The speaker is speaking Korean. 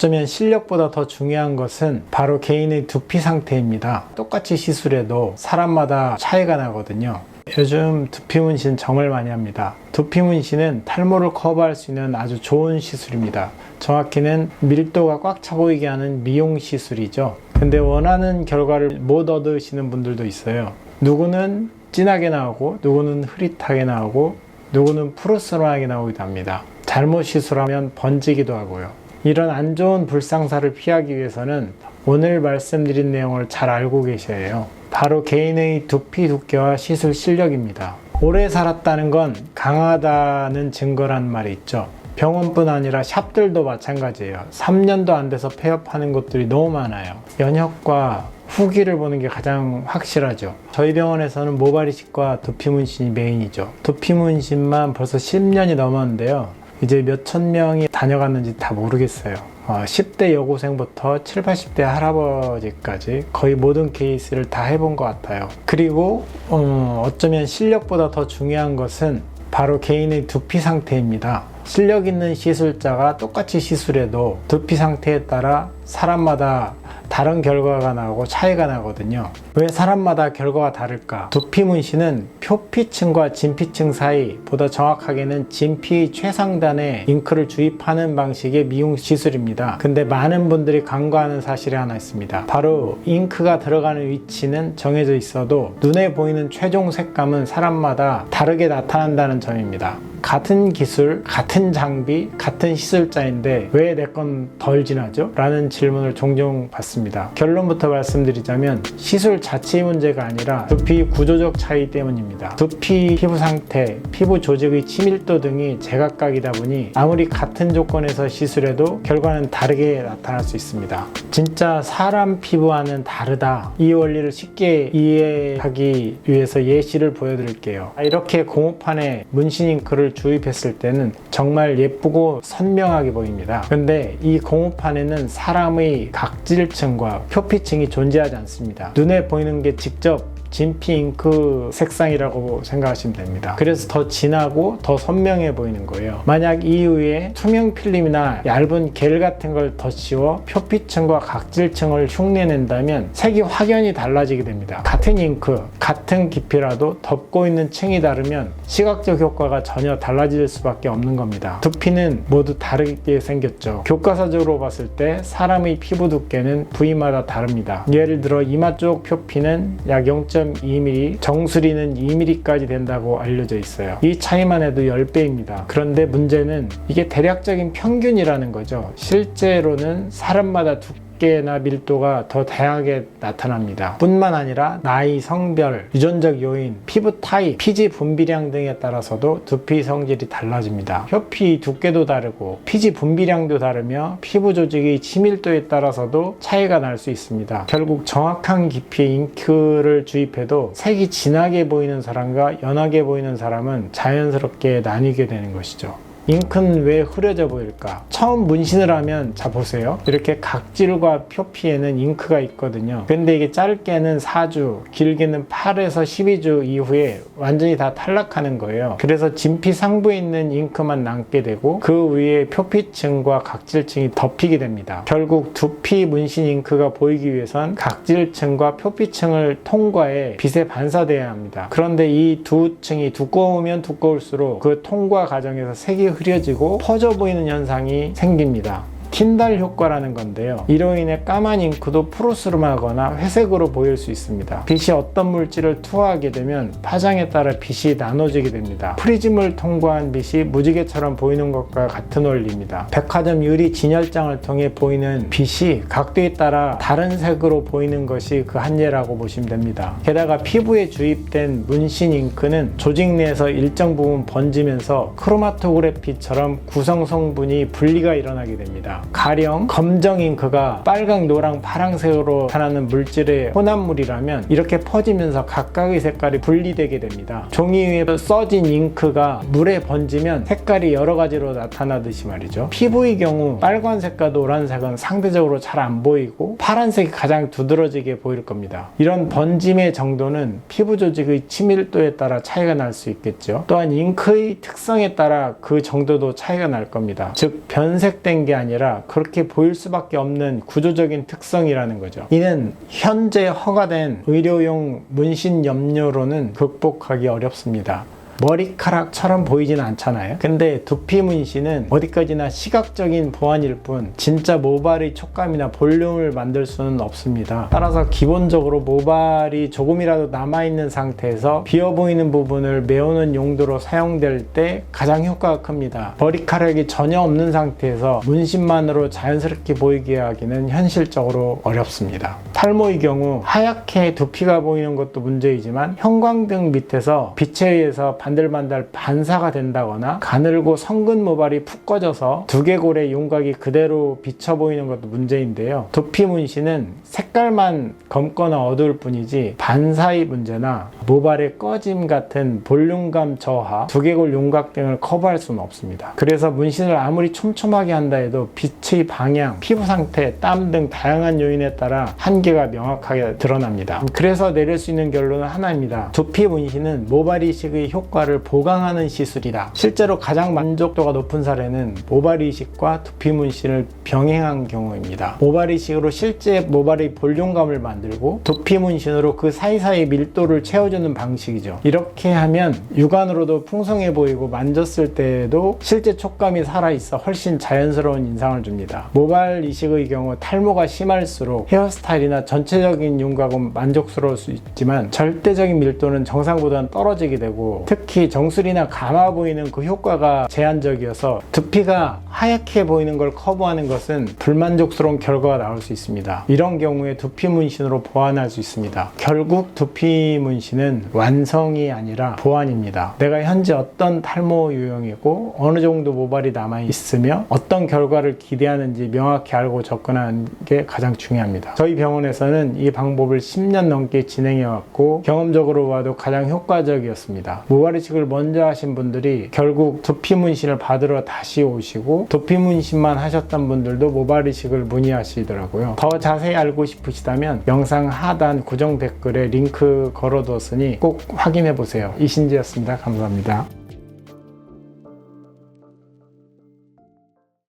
어쩌면 실력보다 더 중요한 것은 바로 개인의 두피 상태입니다. 똑같이 시술해도 사람마다 차이가 나거든요. 요즘 두피 문신 정말 많이 합니다. 두피 문신은 탈모를 커버할 수 있는 아주 좋은 시술입니다. 정확히는 밀도가 꽉 차 보이게 하는 미용 시술이죠. 근데 원하는 결과를 못 얻으시는 분들도 있어요. 누구는 진하게 나오고, 누구는 흐릿하게 나오고, 누구는 푸르스름하게 나오기도 합니다. 잘못 시술하면 번지기도 하고요. 이런 안 좋은 불상사를 피하기 위해서는 오늘 말씀드린 내용을 잘 알고 계셔야 해요. 바로 개인의 두피 두께와 시술 실력입니다. 오래 살았다는 건 강하다는 증거란 말이 있죠. 병원뿐 아니라 샵들도 마찬가지예요. 3년도 안 돼서 폐업하는 곳들이 너무 많아요. 연혁과 후기를 보는 게 가장 확실하죠. 저희 병원에서는 모발이식과 두피 문신이 메인이죠. 두피 문신만 벌써 10년이 넘었는데요. 이제 몇천 명이 다녀갔는지 다 모르겠어요. 10대 여고생부터 7, 80대 할아버지까지 거의 모든 케이스를 다 해본 것 같아요. 그리고 어쩌면 실력보다 더 중요한 것은 바로 개인의 두피 상태입니다. 실력 있는 시술자가 똑같이 시술해도 두피 상태에 따라 사람마다 다른 결과가 나오고 차이가 나거든요. 왜 사람마다 결과가 다를까? 두피 문신은 표피층과 진피층 사이, 보다 정확하게는 진피 최상단에 잉크를 주입하는 방식의 미용 시술입니다. 근데 많은 분들이 간과하는 사실이 하나 있습니다. 바로 잉크가 들어가는 위치는 정해져 있어도 눈에 보이는 최종 색감은 사람마다 다르게 나타난다는 점입니다. 같은 기술, 같은 장비, 같은 시술자인데 왜 내 건 덜 진하죠? 라는 질문을 종종 받습니다. 결론부터 말씀드리자면 시술 자체의 문제가 아니라 두피 구조적 차이 때문입니다. 두피 피부 상태, 피부 조직의 치밀도 등이 제각각이다 보니 아무리 같은 조건에서 시술해도 결과는 다르게 나타날 수 있습니다. 진짜 사람 피부와는 다르다. 이 원리를 쉽게 이해하기 위해서 예시를 보여드릴게요. 이렇게 고무판에 문신 잉크를 주입했을 때는 정말 예쁘고 선명하게 보입니다. 근데 이 고무판에는 사람의 각질층과 표피층이 존재하지 않습니다. 눈에 보이는 게 직접 진피 잉크 색상이라고 생각하시면 됩니다. 그래서 더 진하고 더 선명해 보이는 거예요. 만약 이 위에 투명 필름이나 얇은 겔 같은 걸 더 씌워 표피층과 각질층을 흉내낸다면 색이 확연히 달라지게 됩니다. 같은 잉크, 같은 깊이라도 덮고 있는 층이 다르면 시각적 효과가 전혀 달라질 수밖에 없는 겁니다. 두피는 모두 다르게 생겼죠. 교과서적으로 봤을 때 사람의 피부 두께는 부위마다 다릅니다. 예를 들어 이마 쪽 표피는 약 0.2mm, 정수리는 2mm까지 된다고 알려져 있어요. 이 차이만 해도 10배입니다. 그런데 문제는 이게 대략적인 평균이라는 거죠. 실제로는 사람마다 두께나 밀도가 더 다양하게 나타납니다. 뿐만 아니라 나이, 성별, 유전적 요인, 피부 타입, 피지 분비량 등에 따라서도 두피 성질이 달라집니다. 표피 두께도 다르고 피지 분비량도 다르며 피부 조직의 치밀도에 따라서도 차이가 날 수 있습니다. 결국 정확한 깊이의 잉크를 주입해도 색이 진하게 보이는 사람과 연하게 보이는 사람은 자연스럽게 나뉘게 되는 것이죠. 잉크는 왜 흐려져 보일까? 처음 문신을 하면 자 보세요. 이렇게 각질과 표피에는 잉크가 있거든요. 근데 이게 짧게는 4주, 길게는 8에서 12주 이후에 완전히 다 탈락하는 거예요. 그래서 진피 상부에 있는 잉크만 남게 되고 그 위에 표피층과 각질층이 덮이게 됩니다. 결국 두피 문신 잉크가 보이기 위해선 각질층과 표피층을 통과해 빛에 반사돼야 합니다. 그런데 이 두 층이 두꺼우면 두꺼울수록 그 통과 과정에서 색이 흐려지고 퍼져 보이는 현상이 생깁니다. 틴달 효과라는 건데요. 이로 인해 까만 잉크도 푸르스름하거나 회색으로 보일 수 있습니다. 빛이 어떤 물질을 투하하게 되면 파장에 따라 빛이 나눠지게 됩니다. 프리즘을 통과한 빛이 무지개처럼 보이는 것과 같은 원리입니다. 백화점 유리 진열장을 통해 보이는 빛이 각도에 따라 다른 색으로 보이는 것이 그 한계라고 보시면 됩니다. 게다가 피부에 주입된 문신 잉크는 조직 내에서 일정 부분 번지면서 크로마토그래피처럼 구성 성분이 분리가 일어나게 됩니다. 가령 검정 잉크가 빨강, 노랑, 파랑색으로 나타나는 물질의 혼합물이라면 이렇게 퍼지면서 각각의 색깔이 분리되게 됩니다. 종이 위에 써진 잉크가 물에 번지면 색깔이 여러 가지로 나타나듯이 말이죠. 피부의 경우 빨간색과 노란색은 상대적으로 잘 안 보이고 파란색이 가장 두드러지게 보일 겁니다. 이런 번짐의 정도는 피부 조직의 치밀도에 따라 차이가 날 수 있겠죠. 또한 잉크의 특성에 따라 그 정도도 차이가 날 겁니다. 즉 변색된 게 아니라 아니라 그렇게 보일 수밖에 없는 구조적인 특성이라는 거죠. 이는 현재 허가된 의료용 문신 염료로는 극복하기 어렵습니다. 머리카락처럼 보이진 않잖아요. 근데 두피 문신은 어디까지나 시각적인 보완일 뿐 진짜 모발의 촉감이나 볼륨을 만들 수는 없습니다. 따라서 기본적으로 모발이 조금이라도 남아있는 상태에서 비어 보이는 부분을 메우는 용도로 사용될 때 가장 효과가 큽니다. 머리카락이 전혀 없는 상태에서 문신만으로 자연스럽게 보이게 하기는 현실적으로 어렵습니다. 탈모의 경우 하얗게 두피가 보이는 것도 문제이지만 형광등 밑에서 빛에 의해서 반들반들 반사가 된다거나 가늘고 성근 모발이 푹 꺼져서 두개골의 윤곽이 그대로 비쳐 보이는 것도 문제인데요. 두피 문신은 색깔만 검거나 어두울 뿐이지 반사의 문제나 모발의 꺼짐 같은 볼륨감 저하, 두개골 윤곽 등을 커버할 수는 없습니다. 그래서 문신을 아무리 촘촘하게 한다 해도 빛의 방향, 피부 상태, 땀 등 다양한 요인에 따라 한계가 명확하게 드러납니다. 그래서 내릴 수 있는 결론은 하나입니다. 두피 문신은 모발 이식의 효과를 보강하는 시술이다. 실제로 가장 만족도가 높은 사례는 모발 이식과 두피 문신을 병행한 경우입니다. 모발 이식으로 실제 모발의 볼륨감을 만들고 두피 문신으로 그 사이사이 밀도를 채워주는 방식이죠. 이렇게 하면 육안으로도 풍성해 보이고 만졌을 때에도 실제 촉감이 살아있어 훨씬 자연스러운 인상을 줍니다. 모발 이식의 경우 탈모가 심할수록 헤어스타일이나 전체적인 윤곽은 만족스러울 수 있지만 절대적인 밀도는 정상보다는 떨어지게 되고 특히 정수리나 감아 보이는 그 효과가 제한적이어서 두피가 하얗게 보이는 걸 커버하는 것은 불만족스러운 결과가 나올 수 있습니다. 이런 경우에 두피 문신으로 보완할 수 있습니다. 결국 두피 문신은 완성이 아니라 보완입니다. 내가 현재 어떤 탈모 유형이고 어느 정도 모발이 남아 있으며 어떤 결과를 기대하는지 명확히 알고 접근하는 게 가장 중요합니다. 저희 병원에서는 이 방법을 10년 넘게 진행해왔고 경험적으로 봐도 가장 효과적이었습니다. 모발 이식을 먼저 하신 분들이 결국 두피 문신을 받으러 다시 오시고 두피 문신만 하셨던 분들도 모발 이식을 문의하시더라고요. 더 자세히 알고 싶으시다면 영상 하단 고정 댓글에 링크 걸어뒀으니 꼭 확인해 보세요. 이신지였습니다. 감사합니다.